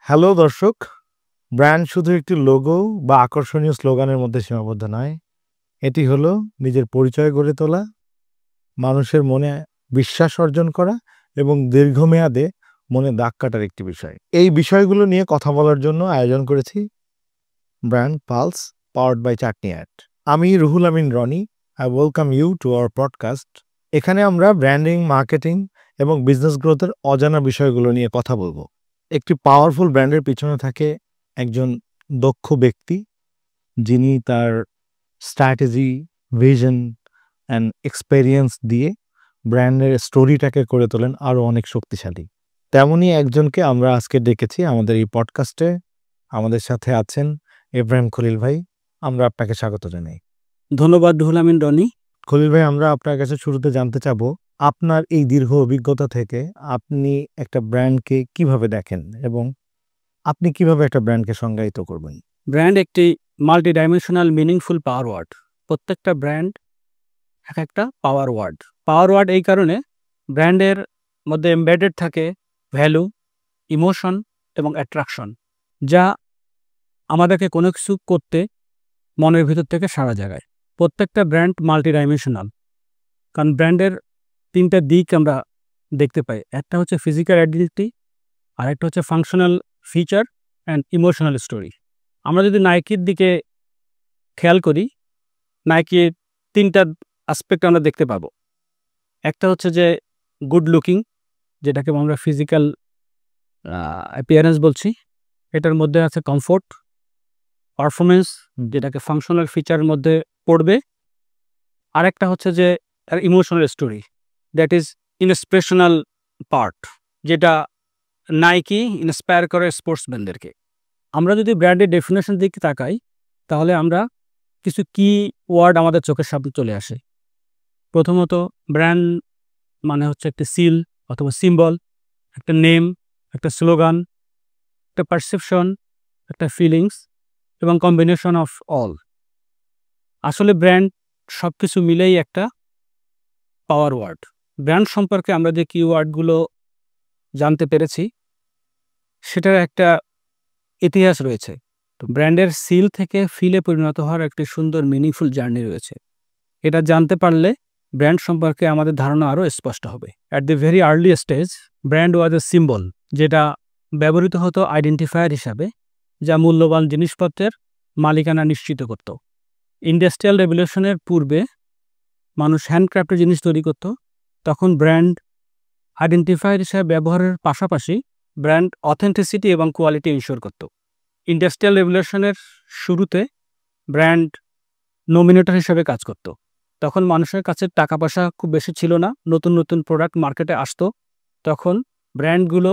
Hello দর্শক, brand শুধু একটি লোগো বা আকর্ষণীয় স্লোগানের মধ্যে সীমাবদ্ধ নয়। এটি হলো নিজের পরিচয় গড়ে তোলা, মানুষের মনে বিশ্বাস অর্জন করা এবং দীর্ঘমেয়াদে মনে দাগ কাটার একটি বিষয়। এই বিষয়গুলো নিয়ে কথা বলার জন্য আয়োজন করেছি brand pulse powered by Chutney ad. আমি Ruhul Amin Roni. I welcome you to our podcast. এখানে আমরা ব্র্যান্ডিং, মার্কেটিং এবং বিজনেস গ্রোথের অজানা বিষয়গুলো নিয়ে কথা বলবো। একটি পাওয়ারফুল ব্র্যান্ডের পিছনে থাকে একজন দক্ষ ব্যক্তি, যিনি তার স্ট্র্যাটেজি, ভিশন অ্যান্ড এক্সপেরিয়েন্স দিয়ে ব্র্যান্ডের স্টোরিটাকে করে তোলেন আরও অনেক শক্তিশালী। তেমনই একজনকে আমরা আজকে ডেকেছি আমাদের এই পডকাস্টে। আমাদের সাথে আছেন ইব্রাহিম খলিল ভাই। আমরা আপনাকে স্বাগত জানাই। ধন্যবাদ রুহুল আমিন রনি। খলিল ভাই, আমরা আপনার কাছে শুরুতে জানতে চাবো, আপনার এই দীর্ঘ অভিজ্ঞতা থেকে আপনি একটা ব্র্যান্ডকে কিভাবে দেখেন এবং আপনি কিভাবে একটা ব্র্যান্ডকে সংজ্ঞায়িত করবেন? ব্র্যান্ড একটি মাল্টি ডাইমেনশনাল মিনিংফুল পাওয়ার ওয়ার্ড। প্রত্যেকটা ব্র্যান্ড এক একটা পাওয়ার ওয়ার্ড। পাওয়ার ওয়ার্ড এই কারণে, ব্র্যান্ডের মধ্যে এমবেডেড থাকে ভ্যালু, ইমোশন এবং অ্যাট্রাকশন, যা আমাদেরকে কোনো কিছু করতে মনের ভিতর থেকে সারা জাগায়। প্রত্যেকটা ব্র্যান্ড মাল্টি ডাইমেনশনাল, কারণ ব্র্যান্ডের তিনটা দিক আমরা দেখতে পাই। একটা হচ্ছে ফিজিক্যাল আইডেন্টিটি, আর একটা হচ্ছে functional feature and emotional story. আমরা যদি নাইকির দিকে খেয়াল করি, নাইকির তিনটা অ্যাসপেক্ট আমরা দেখতে পাবো। একটা হচ্ছে যে গুড লুকিং, যেটাকে আমরা ফিজিক্যাল অ্যাপিয়ারেন্স বলছি। এটার মধ্যে আছে কমফোর্ট, পারফরমেন্স, যেটাকে ফাংশনাল ফিচারের মধ্যে পড়বে। আরেকটা হচ্ছে যে emotional story, that is inspirational part, যেটা নাইকি ইন্সপায়ার করে স্পোর্টসম্যানদেরকে। আমরা যদি ব্র্যান্ডের ডেফিনেশন দিকে তাকাই, তাহলে আমরা কিছু কি ওয়ার্ড আমাদের চোখের সামনে চলে আসে। প্রথমত, ব্র্যান্ড মানে হচ্ছে একটা সিল অথবা সিম্বল, একটা নেম, একটা স্লোগান, একটা পারসেপশন, একটা ফিলিংস এবং কম্বিনেশন অফ অল। আসলে ব্র্যান্ড সব কিছু মিলেই একটা পাওয়ার ওয়ার্ড। ব্র্যান্ড সম্পর্কে আমরা যে কি ওয়ার্ডগুলো জানতে পেরেছি, সেটার একটা ইতিহাস রয়েছে। তো ব্র্যান্ডের সিল থেকে ফিলে পরিণত হওয়ার একটি সুন্দর মিনিংফুল জার্নি রয়েছে। এটা জানতে পারলে ব্র্যান্ড সম্পর্কে আমাদের ধারণা আরও স্পষ্ট হবে। At the very early stage, brand was a symbol, যেটা ব্যবহৃত হতো আইডেন্টিফায়ার হিসাবে, যা মূল্যবান জিনিসপত্রের মালিকানা নিশ্চিত করত। ইন্ডাস্ট্রিয়াল রেভলিউশনের পূর্বে মানুষ হ্যান্ডক্রাফটের জিনিস তৈরি করত। তখন ব্র্যান্ড আইডেন্টিফায়ার হিসাবে ব্যবহারের পাশাপাশি ব্র্যান্ড অথেন্টিসিটি এবং কোয়ালিটি ইনশিওর করত। ইন্ডাস্ট্রিয়াল রেভলিউশনের শুরুতে ব্র্যান্ড নমিনেটর হিসেবে কাজ করত। তখন মানুষের কাছে টাকা পয়সা খুব বেশি ছিল না, নতুন নতুন প্রোডাক্ট মার্কেটে আসতো। তখন ব্র্যান্ডগুলো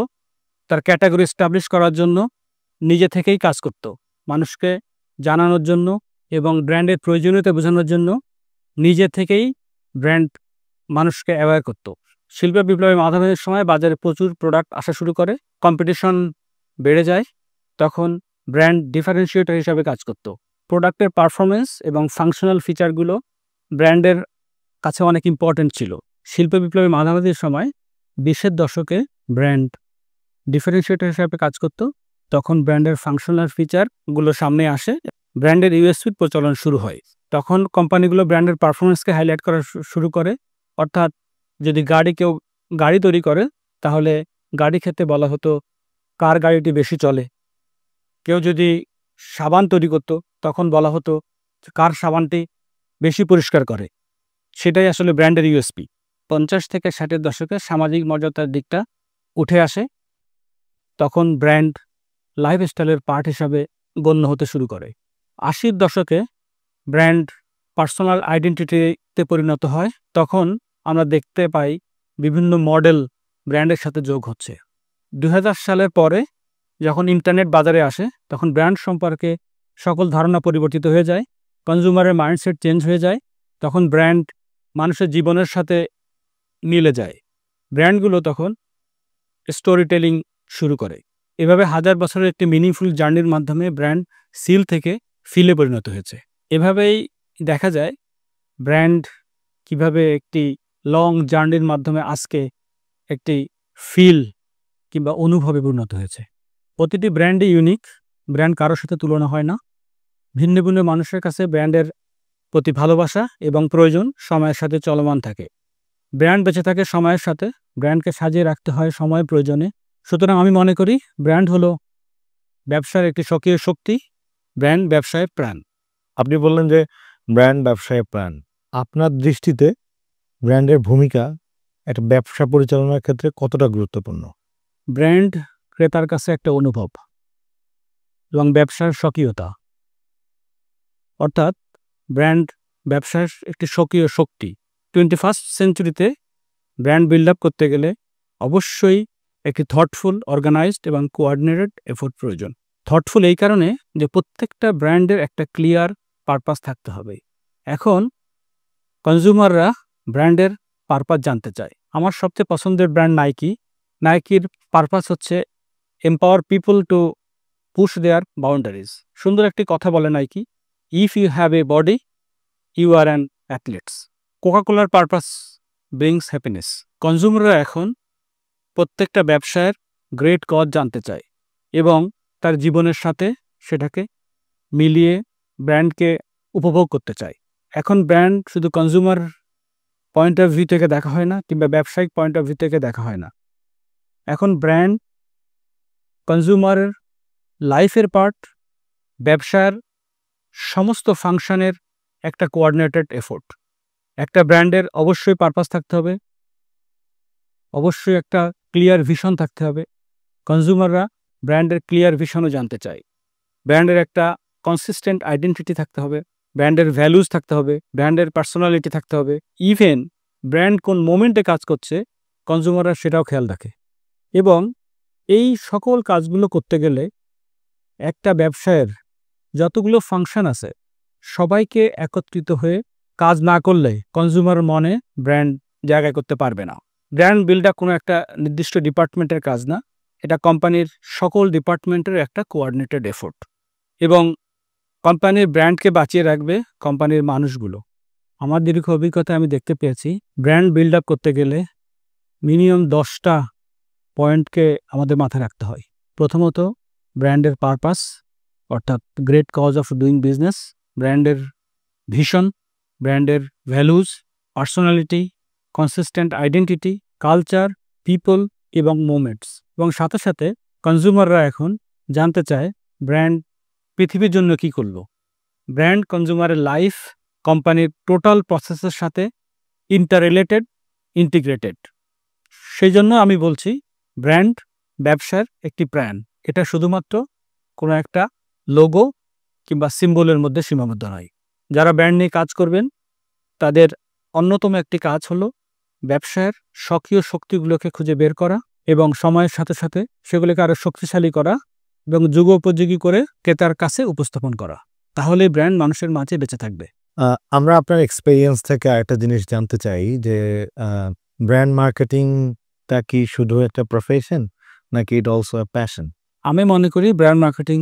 তার ক্যাটাগরি এস্টাবলিশ করার জন্য নিজে থেকেই কাজ করত, মানুষকে জানানোর জন্য এবং ব্র্যান্ডের প্রয়োজনীয়তা বোঝানোর জন্য নিজে থেকেই ব্র্যান্ড মানুষকে অ্যাওয়্যার করত। শিল্প বিপ্লবের মাধ্যমের সময় বাজারে প্রচুর প্রোডাক্ট আসা শুরু করে, কম্পিটিশন বেড়ে যায়। তখন ব্র্যান্ড ডিফারেন্সিয়েটর হিসাবে কাজ করত। প্রোডাক্টের পারফরমেন্স এবং ফাংশনাল ফিচারগুলো ব্র্যান্ডের কাছে অনেক ইম্পর্টেন্ট ছিল। শিল্প বিপ্লবের মাঝামাঝি সময় 20-এর দশকে ব্র্যান্ড ডিফারেন্সিয়েটর হিসাবে কাজ করত। তখন ব্র্যান্ডের ফাংশনাল ফিচারগুলো সামনে আসে, ব্র্যান্ডের ইউএসপির প্রচলন শুরু হয়। তখন কোম্পানিগুলো ব্র্যান্ডের পারফরমেন্সকে হাইলাইট করা শুরু করে। অর্থাৎ যদি কেউ গাড়ি তৈরি করে, তাহলে গাড়ি ক্ষেত্রে বলা হতো কার গাড়িটি বেশি চলে। কেউ যদি সাবান তৈরি করতো, তখন বলা হতো কার সাবানটি বেশি পরিষ্কার করে। সেটাই আসলে ব্র্যান্ডের ইউএসপি। 50 থেকে 60-এর দশকে সামাজিক মর্যাদার দিকটা উঠে আসে। তখন ব্র্যান্ড লাইফস্টাইলের পার্ট হিসাবে গণ্য হতে শুরু করে। 80-এর দশকে ব্র্যান্ড পার্সোনাল আইডেন্টিটিতে পরিণত হয়। তখন আমরা দেখতে পাই বিভিন্ন মডেল ব্র্যান্ডের সাথে যোগ হচ্ছে। 2000 সালের পরে যখন ইন্টারনেট বাজারে আসে, তখন ব্র্যান্ড সম্পর্কে সকল ধারণা পরিবর্তিত হয়ে যায়, কনজিউমারের মাইন্ডসেট চেঞ্জ হয়ে যায়। তখন ব্র্যান্ড মানুষের জীবনের সাথে মিলে যায়। ব্র্যান্ডগুলো তখন স্টোরি টেলিং শুরু করে। এভাবে হাজার বছরের একটি মিনিংফুল জার্নির মাধ্যমে ব্র্যান্ড সিল থেকে ফিলে পরিণত হয়েছে। এভাবেই দেখা যায় ব্র্যান্ড কিভাবে একটি লং জার্নির মাধ্যমে আজকে একটি ফিল কিংবা অনুভবে পরিণত হয়েছে। প্রতিটি ব্র্যান্ডই ইউনিক, ব্র্যান্ড কারোর সাথে তুলনা হয় না। ভিন্ন ভিন্ন মানুষের কাছে ব্র্যান্ডের প্রতি ভালোবাসা এবং প্রয়োজন সময়ের সাথে চলমান থাকে। ব্র্যান্ড বেঁচে থাকে সময়ের সাথে, ব্র্যান্ডকে সাজিয়ে রাখতে হয় সময় প্রয়োজনে। সুতরাং আমি মনে করি ব্র্যান্ড হলো ব্যবসার একটি স্বকীয় শক্তি, ব্র্যান্ড ব্যবসায় প্রাণ। আপনি বললেন যে ব্র্যান্ড ব্যবসায় প্রাণ। আপনার দৃষ্টিতে ব্র্যান্ডের ভূমিকা একটা ব্যবসা পরিচালনার ক্ষেত্রে কতটা গুরুত্বপূর্ণ? ব্র্যান্ড ক্রেতার কাছে একটা অনুভব এবং ব্যবসার স্বকীয়তা, অর্থাৎ ব্র্যান্ড ব্যবসার একটি স্বকীয় শক্তি। 21st সেঞ্চুরিতে ব্র্যান্ড বিল্ড আপ করতে গেলে অবশ্যই একটি থটফুল, অর্গানাইজড এবং কোঅর্ডিনেটেড এফোর্ট প্রয়োজন। থটফুল এই কারণে যে প্রত্যেকটা ব্র্যান্ডের একটা ক্লিয়ার পারপাস থাকতে হবে। এখন কনজিউমাররা ব্র্যান্ডের পারপাস জানতে চায়। আমার সবচেয়ে পছন্দের ব্র্যান্ড নাইকি। নাইকির পারপাস হচ্ছে empower people to push their boundaries. সুন্দর একটি কথা বলে Nike, if you have a body you are an athletes. কোকাকোলার পারপাস ব্রিংস হ্যাপিনেস। কনজিউমাররা এখন প্রত্যেকটা ব্যবসায়ের গ্রেট কজ জানতে চায় এবং তার জীবনের সাথে সেটাকে মিলিয়ে ব্র্যান্ডকে উপভোগ করতে চায়। এখন ব্র্যান্ড শুধু কনজিউমার পয়েন্ট অফ ভিউ থেকে দেখা হয় না, কিংবা ব্যবসায়িক পয়েন্ট অফ ভিউ থেকে দেখা হয় না। এখন ব্র্যান্ড কনজিউমারের লাইফের পার্ট, ব্যবসার সমস্ত ফাংশনের একটা কোঅর্ডিনেটেড এফোর্ট। একটা ব্র্যান্ডের অবশ্যই পারপাস থাকতে হবে, অবশ্যই একটা ক্লিয়ার ভিশন থাকতে হবে। কনজিউমাররা ব্র্যান্ডের ক্লিয়ার ভিশনও জানতে চায়। ব্র্যান্ডের একটা কনসিস্টেন্ট আইডেন্টিটি থাকতে হবে, ব্র্যান্ডের ভ্যালুজ থাকতে হবে, ব্র্যান্ডের পার্সোনালিটি থাকতে হবে। ইভেন ব্র্যান্ড কোন মোমেন্টে কাজ করছে কনজিউমাররা সেটাও খেয়াল রাখে। এবং এই সকল কাজগুলো করতে গেলে একটা ব্যবসায়ের যতগুলো ফাংশন আছে সবাইকে একত্রিত হয়ে কাজ না করলে কনজিউমার মনে ব্র্যান্ড জায়গা করতে পারবে না। ব্র্যান্ড বিল্ড আপ কোনো একটা নির্দিষ্ট ডিপার্টমেন্টের কাজ না, এটা কোম্পানির সকল ডিপার্টমেন্টের একটা কোঅর্ডিনেটেড এফোর্ট। এবং কোম্পানির ব্র্যান্ডকে বাঁচিয়ে রাখবে কোম্পানির মানুষগুলো। আমার দীর্ঘ অভিজ্ঞতায় আমি দেখতে পেয়েছি ব্র্যান্ড বিল্ড আপ করতে গেলে মিনিমাম 10টা পয়েন্টকে আমাদের মাথায় রাখতে হয়। প্রথমত ব্র্যান্ডের পারপাস, অর্থাৎ great cause of doing business, ব্র্যান্ডের ভিশন, ব্র্যান্ডের values, personality, consistent identity, culture, people এবং মোমেন্টস। এবং সাথে সাথে কনজিউমাররা এখন জানতে চায় ব্র্যান্ড পৃথিবীর জন্য কী করলো। ব্র্যান্ড কনজিউমারের লাইফ, কোম্পানির টোটাল প্রসেসের সাথে ইন্টাররিলেটেড, ইন্টিগ্রেটেড। সেই জন্য আমি বলছি ব্র্যান্ড ব্যবসার একটি প্রাণ। এটা শুধুমাত্র কোনো একটা লোগো কিংবা সিম্বলের মধ্যে সীমাবদ্ধ নয়। যারা ব্র্যান্ড নিয়ে কাজ করবেন তাদের অন্যতম একটি কাজ হলো ব্যবসায়ের স্বকীয় শক্তিগুলোকে খুঁজে বের করা এবং সময়ের সাথে সাথে সেগুলোকে আরও শক্তিশালী করা এবং যুগোপযোগী করে ক্রেতার কাছে উপস্থাপন করা। তাহলে ব্র্যান্ড মানুষের মাঝে বেঁচে থাকবে। আমরা আপনার এক্সপেরিয়েন্স থেকে আরেকটা জিনিস জানতে চাই যে ব্র্যান্ড মার্কেটিংটা কি শুধু একটা প্রফেশন নাকি ইট অলসো আ প্যাশন? আমি মনে করি ব্র্যান্ড মার্কেটিং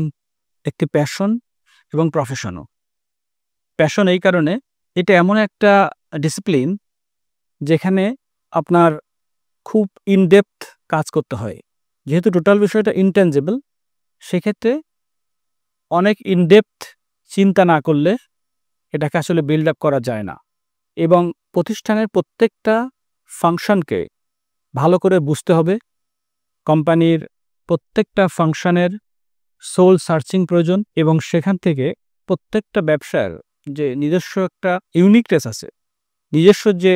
একটি প্যাশন এবং প্রফেশনও। প্যাশন এই কারণে, এটা এমন একটা ডিসিপ্লিন যেখানে আপনার খুব ইনডেপথ কাজ করতে হয়। যেহেতু টোটাল বিষয়টা ইনটেনজিবল, সেক্ষেত্রে অনেক ইনডেপথ চিন্তা না করলে এটাকে আসলে বিল্ড আপ করা যায় না। এবং প্রতিষ্ঠানের প্রত্যেকটা ফাংশনকে ভালো করে বুঝতে হবে। কোম্পানির প্রত্যেকটা ফাংশনের সোল সার্চিং প্রয়োজন এবং সেখান থেকে প্রত্যেকটা ব্যবসার যে নিজস্ব একটা ইউনিকনেস আছে, নিজস্ব যে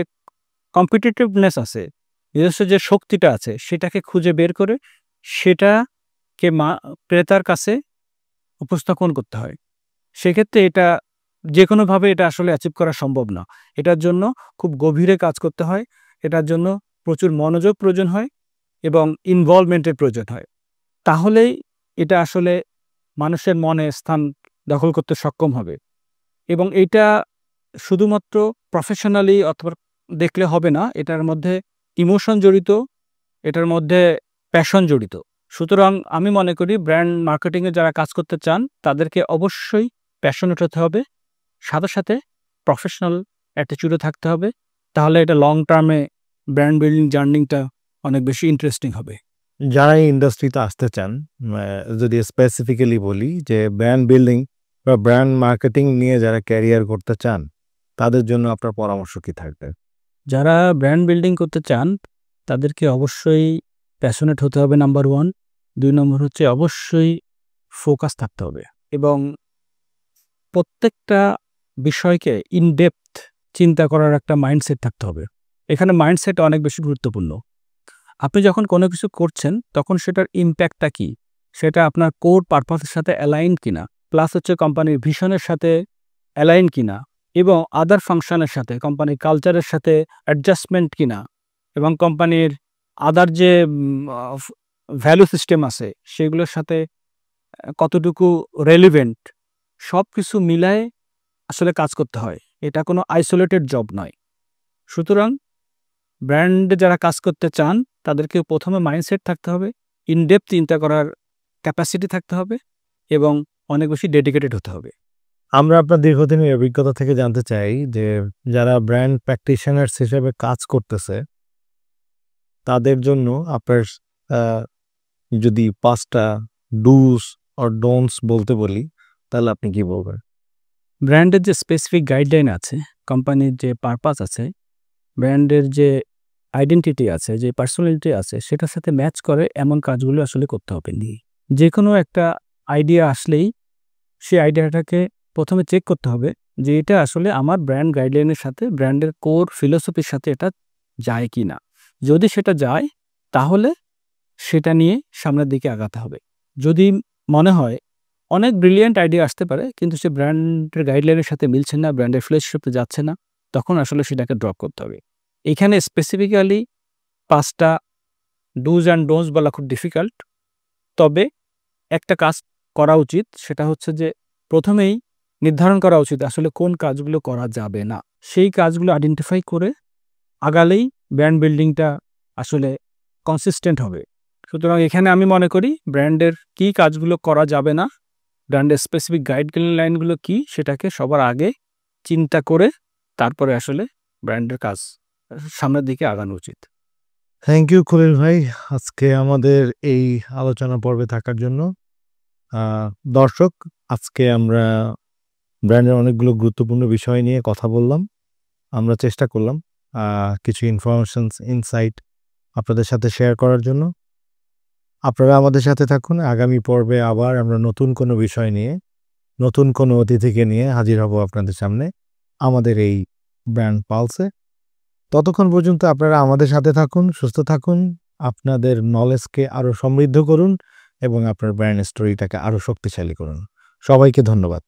কম্পিটিটিভনেস আছে, নিজস্ব যে শক্তিটা আছে, সেটাকে খুঁজে বের করে সেটাকে ক্রেতার কাছে উপস্থাপন করতে হয়। সেক্ষেত্রে এটা যে কোনোভাবে এটা আসলে অ্যাচিভ করা সম্ভব না। এটার জন্য খুব গভীরে কাজ করতে হয়, এটার জন্য প্রচুর মনোযোগ প্রয়োজন হয় এবং ইনভলভমেন্টের প্রয়োজন হয়। তাহলেই এটা আসলে মানুষের মনে স্থান দখল করতে সক্ষম হবে। এবং এটা শুধুমাত্র প্রফেশনালি অথবা দেখলে হবে না, এটার মধ্যে ইমোশন জড়িত, এটার মধ্যে প্যাশন জড়িত। সুতরাং আমি মনে করি ব্র্যান্ড মার্কেটিংয়ে যারা কাজ করতে চান তাদেরকে অবশ্যই প্যাশনেট হতে হবে, সাথে সাথে প্রফেশনাল অ্যাটিটিউডও থাকতে হবে। তাহলে এটা লং টার্মে ব্র্যান্ড বিল্ডিং জার্নিটা অনেক বেশি ইন্টারেস্টিং হবে। যারা এই ইন্ডাস্ট্রিতে আসতে চান, যদি স্পেসিফিক্যালি বলি যে ব্র্যান্ড বিল্ডিং বা ব্র্যান্ড মার্কেটিং নিয়ে যারা ক্যারিয়ার করতে চান, তাদের জন্য আপনার পরামর্শ কি থাকবে? যারা ব্র্যান্ড বিল্ডিং করতে চান তাদেরকে অবশ্যই প্যাশনেট হতে হবে নাম্বার 1। 2 নম্বর হচ্ছে অবশ্যই ফোকাস থাকতে হবে এবং প্রত্যেকটা বিষয়কে ইন ডেপথ চিন্তা করার একটা মাইন্ডসেট থাকতে হবে। এখানে মাইন্ডসেট অনেক বেশি গুরুত্বপূর্ণ। আপনি যখন কোনো কিছু করছেন তখন সেটার ইমপ্যাক্টটা কী, সেটা আপনার কোর পারপাসের সাথে অ্যালাইন কিনা, প্লাস হচ্ছে কোম্পানির ভিশনের সাথে অ্যালাইন কিনা এবং আদার ফাংশনের সাথে কোম্পানির কালচারের সাথে অ্যাডজাস্টমেন্ট কিনা এবং কোম্পানির আদার যে ভ্যালু সিস্টেম আছে সেগুলোর সাথে কতটুকু রেলিভেন্ট, সব কিছু মিলায়ে আসলে কাজ করতে হয়। এটা কোনো আইসোলেটেড জব নয়। সুতরাং ব্র্যান্ডে যারা কাজ করতে চান তাদেরকে প্রথমে মাইন্ডসেট থাকতে হবে, ইনডেপথ চিন্তা করার ক্যাপাসিটি থাকতে হবে এবং অনেক বেশি ডেডিকেটেড হতে হবে। আমরা আপনার দীর্ঘদিনের অভিজ্ঞতা থেকে জানতে চাই যে যারা ব্র্যান্ড প্র্যাকটিশনার্স হিসেবে কাজ করতেছে তাদের জন্য আপনার যদি 5টা ডুস অর ডোন্টস বলতে বলি, তাহলে আপনি কি বলবেন? ব্র্যান্ডের যে স্পেসিফিক গাইডলাইন আছে, কোম্পানির যে পারপাস আছে, ব্র্যান্ডের যে আইডেন্টিটি আছে, যে পার্সোনালিটি আছে, সেটার সাথে ম্যাচ করে এমন কাজগুলো আসলে করতে হবে। যে কোনো একটা আইডিয়া আসলেই সেই আইডিয়াটাকে প্রথমে চেক করতে হবে যে এটা আসলে আমার ব্র্যান্ড গাইডলাইনের সাথে, ব্র্যান্ডের কোর ফিলোসফির সাথে এটা যায় কি না। যদি সেটা যায় তাহলে সেটা নিয়ে সামনের দিকে আগাতে হবে। যদি মনে হয় অনেক ব্রিলিয়েন্ট আইডিয়া আসতে পারে কিন্তু সে ব্র্যান্ডের গাইডলাইনের সাথে মিলছে না, ব্র্যান্ডের ফিলোসফিতে যাচ্ছে না, তখন আসলে সেটাকে ড্রপ করতে হবে। এখানে স্পেসিফিক্যালি 5টা ডুজ অ্যান্ড ডোন্টস বলা খুব ডিফিকাল্ট। তবে একটা কাজ করা উচিত, সেটা হচ্ছে যে প্রথমেই নির্ধারণ করা উচিত আসলে কোন কাজগুলো করা যাবে না। সেই কাজগুলো আইডেন্টিফাই করে আগালেই ব্র্যান্ড বিল্ডিংটা আসলে কনসিস্টেন্ট হবে। সুতরাং এখানে আমি মনে করি ব্র্যান্ডের কী কাজগুলো করা যাবে না, ব্র্যান্ডের স্পেসিফিক গাইডলাইনগুলো কী, সেটাকে সবার আগে চিন্তা করে তারপরে আসলে ব্র্যান্ডের কাজ সামনের দিকে আগানো উচিত। থ্যাংক ইউ খলিল ভাই, আজকে আমাদের এই আলোচনা পর্বে থাকার জন্য। দর্শক, আজকে আমরা ব্র্যান্ডের অনেকগুলো গুরুত্বপূর্ণ বিষয় নিয়ে কথা বললাম। আমরা চেষ্টা করলাম কিছু ইনফরমেশনস, ইনসাইট আপনাদের সাথে শেয়ার করার জন্য। আপনারা আমাদের সাথে থাকুন। আগামী পর্বে আবার আমরা নতুন কোনো বিষয় নিয়ে, নতুন কোনো অতিথিকে নিয়ে হাজির হব আপনাদের সামনে আমাদের এই ব্র্যান্ড পালসে। ততক্ষণ পর্যন্ত আপনারা আমাদের সাথে থাকুন, সুস্থ থাকুন, আপনাদের নলেজকে আরও সমৃদ্ধ করুন এবং আপনার ব্র্যান্ড স্টোরিটাকে আরও শক্তিশালী করুন। সবাইকে ধন্যবাদ।